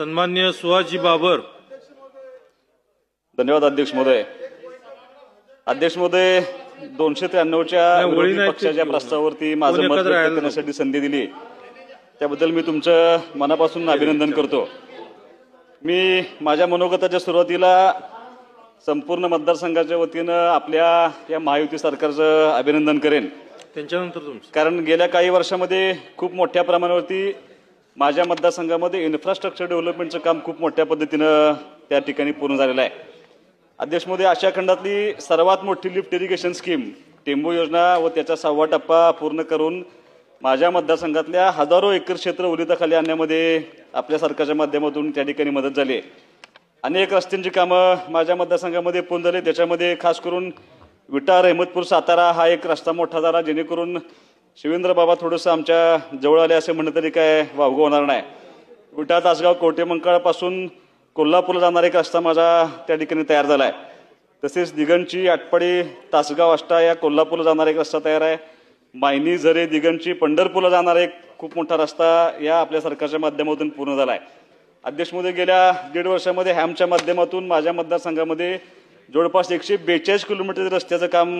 सन्मान्य सुहासजी बाबर। धन्यवाद अध्यक्ष महोदय। अध्यक्ष महोदय, 293च्या विरोधी पक्षाच्या प्रस्तावावरती माझं मत व्यक्त करण्यासाठी संधी दिली त्याबद्दल मी तुमचं मनापासून अभिनंदन करतो। मी माझ्या मनोगताच्या सुरुवातीला संपूर्ण मतदारसंघाच्या वतीनं आपल्या या महायुती सरकारचं अभिनंदन करेन। त्यांच्यानंतर तुमचं, कारण गेल्या काही वर्षामध्ये खूप मोठ्या प्रमाणावरती माझ्या मतदारसंघामध्ये इन्फ्रास्ट्रक्चर डेव्हलपमेंटचं काम खूप मोठ्या पद्धतीनं त्या ठिकाणी पूर्ण झालेलं आहे। अध्यक्ष महोदय, आशिया खंडातली सर्वात मोठी लिफ्ट इरिगेशन स्कीम टेंबू योजना व त्याचा 6वा टप्पा पूर्ण करून माझ्या मतदारसंघातल्या हजारो एकर क्षेत्र ओलिताखाली आणण्यामध्ये आपल्या सरकारच्या माध्यमातून त्या ठिकाणी मदत झाली आहे। अनेक रस्त्यांची कामं माझ्या मतदारसंघामध्ये पूर्ण झाली। त्याच्यामध्ये खास करून विटा रहमतपूर सातारा हा एक रस्ता मोठा झाला, जेणेकरून शिवेंद्र बाबा थोडंसं आमच्या जवळ आले असे म्हणलं तरी काय वावगं होणार नाही। विटा तासगाव कवठेमंकाळपासून कोल्हापूरला जाणारा एक रस्ता माझा त्या ठिकाणी तयार झाला आहे। तसेच दिगंची आटपाडी तासगाव आष्टा या कोल्हापूरला जाणारा एक रस्ता तयार आहे। मायनी झरे दिगंची पंढरपूरला जाणारा एक खूप मोठा रस्ता या आपल्या सरकारच्या माध्यमातून पूर्ण झाला आहे। अध्यक्ष महोदय, गेल्या 1.5 वर्षामध्ये हॅमच्या माध्यमातून माझ्या मतदारसंघामध्ये जवळपास 142 किलोमीटर रस्त्याचं काम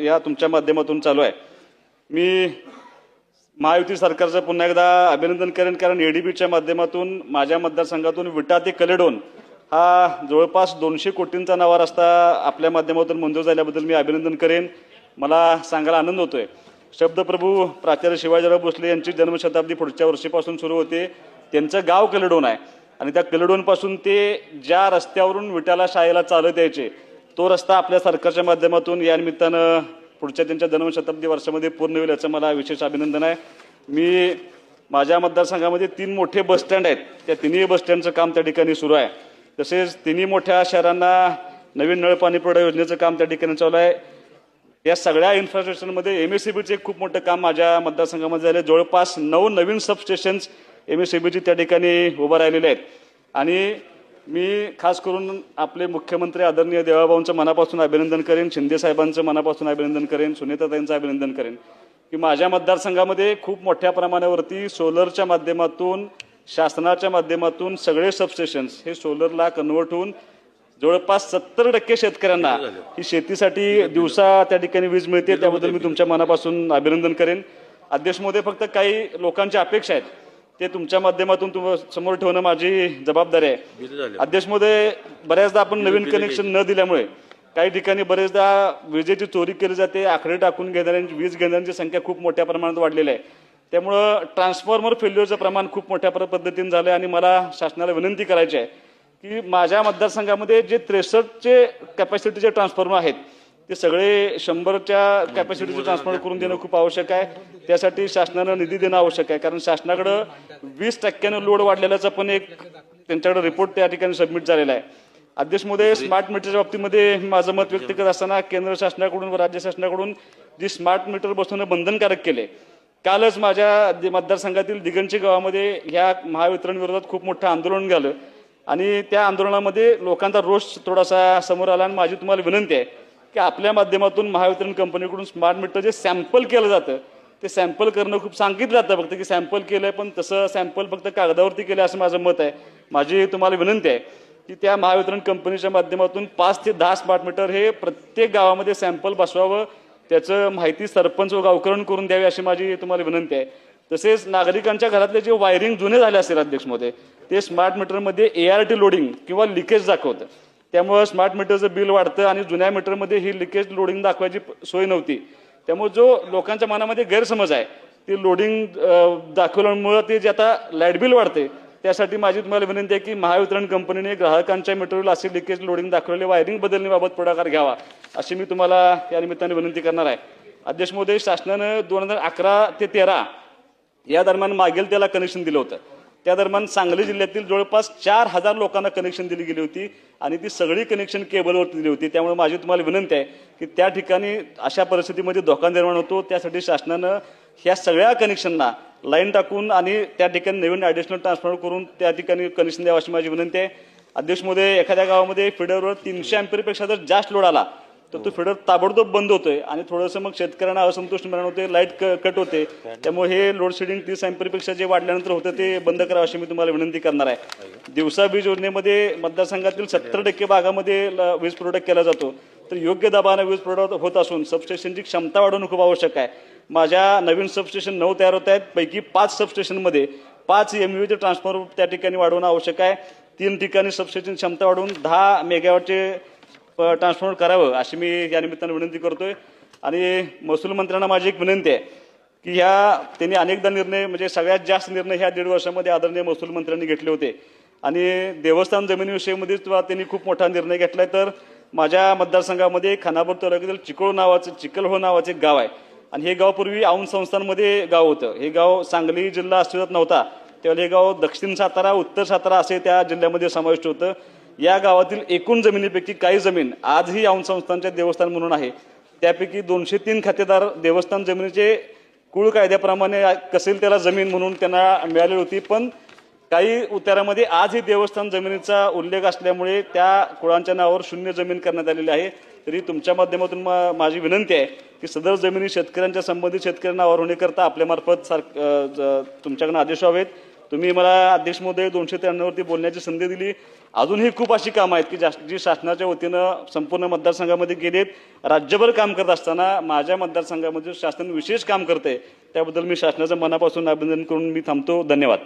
या तुमच्या माध्यमातून चालू आहे। मी महायुती सरकारचं पुन्हा एकदा अभिनंदन करेन, कारण एडीबीच्या माध्यमातून माझ्या मतदारसंघातून विटा ते कलेडोन हा जवळपास 200 कोटींचा नवा रस्ता आपल्या माध्यमातून मंजूर झाल्याबद्दल मी अभिनंदन करेन। मला सांगायला आनंद होतोय, शब्दप्रभू प्राचार्य शिवाजीराव भोसले यांची जन्मशताब्दी पुढच्या वर्षीपासून सुरू होते। त्यांचं गाव कलेडोन आहे आणि त्या कलेडोनपासून ते ज्या रस्त्यावरून विटाला शाळेला चालत यायचे तो रस्ता आपल्या सरकारच्या माध्यमातून या निमित्तानं पुढच्या त्यांच्या जन्मशताब्दी वर्षामध्ये पूर्ण होईल, याचं मला विशेष अभिनंदन आहे। मी माझ्या मतदारसंघामध्ये 3 मोठे बसस्टँड आहेत, त्या तिन्ही बसस्टँडचं काम त्या ठिकाणी सुरू आहे। तसेच तिन्ही मोठ्या शहरांना नवीन नळ पाणी पुरवठा योजनेचं काम त्या ठिकाणी चालू आहे। या सगळ्या इन्फ्रास्ट्रक्चरमध्ये एमएससीबीचे खूप मोठं काम माझ्या मतदारसंघामध्ये झालं। जवळपास 9 नवीन सबस्टेशन्स एमएससीबीची त्या ठिकाणी उभं राहिलेले आहेत। आणि मी खास करून आपले मुख्यमंत्री आदरणीय देवाभाऊंचं मनापासून अभिनंदन करेन, शिंदे साहेबांचं मनापासून अभिनंदन करेन, सुनीताताईंचं अभिनंदन करेन की माझ्या मतदारसंघामध्ये खूप मोठ्या प्रमाणावरती सोलरच्या माध्यमातून शासनाच्या माध्यमातून सगळे सबस्टेशन्स हे सोलरला कन्वर्ट होऊन जवळपास 70% शेतकऱ्यांना ही शेतीसाठी दिवसा त्या ठिकाणी वीज मिळते, त्याबद्दल मी तुमच्या मनापासून अभिनंदन करेन। अध्यक्ष महोदय, फक्त काही लोकांच्या अपेक्षा आहेत ते तुमच्या माध्यमातून समोर ठेवणं माझी जबाबदारी आहे। अध्यक्ष महोदय, बऱ्याचदा आपण नवीन कनेक्शन न दिल्यामुळे काही ठिकाणी बरेचदा विजेची चोरी केली जाते, आकडे टाकून घेणाऱ्यांची वीज घेणाऱ्यांची संख्या खूप मोठ्या प्रमाणात वाढलेली आहे। त्यामुळं ट्रान्सफॉर्मर फेल्युअरचं प्रमाण खूप मोठ्या पद्धतीने झालं आणि मला शासनाला विनंती करायची आहे की माझ्या मतदारसंघामध्ये जे 63चे कॅपॅसिटीचे ट्रान्सफॉर्मर आहेत ते सगळे 100च्या कॅपॅसिटीचे ट्रान्सफॉर्मर करून देणं खूप आवश्यक आहे। त्यासाठी शासनानं निधी देणं आवश्यक आहे, कारण शासनाकडं 20% लोड वाढलेल्याचा पण एक त्यांच्याकडे रिपोर्ट त्या ठिकाणी सबमिट झालेला आहे। अध्यक्ष महोदय, स्मार्ट मीटरच्या बाबतीमध्ये माझं मत व्यक्त करत असताना केंद्र शासनाकडून व राज्य शासनाकडून जी स्मार्ट मीटर बसवणं बंधनकारक केले, कालच माझ्या मतदारसंघातील दिगंची गावामध्ये ह्या महावितरण विरोधात खूप मोठं आंदोलन झालं आणि त्या आंदोलनामध्ये लोकांचा रोष थोडासा समोर आला। आणि माझी तुम्हाला विनंती आहे की आपल्या माध्यमातून महावितरण कंपनीकडून स्मार्ट मीटर जे सॅम्पल केलं जातं ते सॅम्पल करणं खूप सांगितलं जातं फक्त की सॅम्पल केलंय, पण तसं सॅम्पल फक्त कागदावरती केलं असं माझं मत आहे। माझी तुम्हाला विनंती आहे की त्या महावितरण कंपनीच्या माध्यमातून 5 ते 10 स्मार्ट मीटर हे प्रत्येक गावामध्ये सॅम्पल बसवावं, त्याचं माहिती सरपंच व गावकरण करून द्यावी अशी माझी तुम्हाला विनंती आहे। तसेच नागरिकांच्या घरातले जे वायरिंग जुने झाले असेल अध्यक्ष महोदय, ते स्मार्ट मीटरमध्ये ART लोडिंग किंवा लिकेज दाखवतं, त्यामुळे स्मार्ट मीटरचं बिल वाढतं आणि जुन्या मीटरमध्ये ही लिकेज लोडिंग दाखवायची सोय नव्हती। त्यामुळे जो लोकांच्या मनामध्ये गैरसमज आहे ते लोडिंग दाखवल्यामुळे ते जे आता लाईट बिल वाढते, त्यासाठी माझी तुम्हाला विनंती आहे की महावितरण कंपनीने ग्राहकांच्या मीटरवर असे लिकेज लोडिंग दाखवलेले वायरिंग बदलण्याबाबत पुढाकार घ्यावा अशी मी तुम्हाला या निमित्ताने विनंती करणार आहे। अध्यक्ष महोदय, शासनानं 2011 ते 13 या दरम्यान मागेल त्याला कनेक्शन दिलं होतं। त्या दरम्यान सांगली जिल्ह्यातील जवळपास 4000 लोकांना कनेक्शन दिली गेली होती आणि ती सगळी कनेक्शन केबलवरती दिली होती। त्यामुळे माझी तुम्हाला विनंती आहे की त्या ठिकाणी अशा परिस्थितीमध्ये धोका निर्माण होतो, त्यासाठी शासनानं ह्या सगळ्या कनेक्शनना लाईन टाकून आणि त्या ठिकाणी नवीन ॲडिशनल ट्रान्सफर करून त्या ठिकाणी कनेक्शन द्यावं अशी माझी विनंती आहे। अध्यक्ष महोदय, एखाद्या गावामध्ये फीडरवर 300 अँपिअरपेक्षा जर जास्त लोड आला तर तो फिडर ताबडतोब बंद होतोय आणि थोडंसं मग शेतकऱ्यांना असंतोष निर्माण होते, लाईट कट होते. त्यामुळे हे लोड शेडिंग 30 अँपिअरपेक्षा जे वाढल्यानंतर होतं ते बंद करावं अशी मी तुम्हाला विनंती करणार आहे. दिवसा वीज योजनेमध्ये मतदारसंघातील 70% भागामध्ये वीज पुरवठा केला जातो. तर योग्य दाबाने वीज पुरवठा होत असून सबस्टेशनची क्षमता वाढवणं खूप आवश्यक आहे. माझ्या नवीन सबस्टेशन 9 तयार होत आहेत. पैकी 5 सबस्टेशनमध्ये 5 MVA ट्रान्सफॉर्मर त्या ठिकाणी वाढवणं आवश्यक आहे. 3 ठिकाणी सबस्टेशन क्षमता वाढवून 10 मेगावॉटचे ट्रान्सफॉर्मर करावं अशी मी या निमित्तानं विनंती करतोय. आणि महसूल मंत्र्यांना माझी एक विनंती आहे की त्यांनी अनेकदा निर्णय म्हणजे सगळ्यात जास्त निर्णय ह्या 1.5 वर्षामध्ये आदरणीय महसूल मंत्र्यांनी घेतले होते आणि देवस्थान जमिनीविषयीमध्ये त्यांनी खूप मोठा निर्णय घेतलाय. तर माझ्या मतदारसंघामध्ये खानापूर तालुक्यातील चिखलहो नावाचे एक गाव आहे आणि हे गाव पूर्वी औंध संस्थांमध्ये गाव होतं. हे गाव सांगली जिल्हा अस्तित्वात नव्हता त्यावेळेला हे गाव दक्षिण सातारा, उत्तर सातारा असे त्या जिल्ह्यामध्ये समाविष्ट होतं. या गावातील एकूण जमिनीपैकी काही जमीन आजही औंध संस्थांचे देवस्थान म्हणून आहे. त्यापैकी 203 खातेदार देवस्थान जमिनीचे कुळ कायद्याप्रमाणे कसेल त्याला जमीन म्हणून त्यांना मिळालेली होती. पण काही उतारामध्ये आजही देवस्थान जमिनीचा उल्लेख असल्यामुळे त्या कुळांच्या नावावर शून्य जमीन करण्यात आलेली आहे. तरी तुमच्या माध्यमातून माझी विनंती आहे की सदर जमिनी शेतकऱ्यांच्या संबंधित शेतकऱ्यांना नावावर होण्याकरता आपल्यामार्फत तुमच्याकडे आदेश व्हावेत. तुम्ही मला अध्यक्ष महोदय 293 वरती बोलण्याची संधी दिली. अजूनही खूप अशी कामं आहेत की जी शासनाच्या वतीनं संपूर्ण मतदारसंघामध्ये गेली आहेत. राज्यभर काम करत असताना माझ्या मतदारसंघामध्ये शासन विशेष काम करते त्याबद्दल मी शासनाचं मनापासून अभिनंदन करून मी थांबतो. धन्यवाद.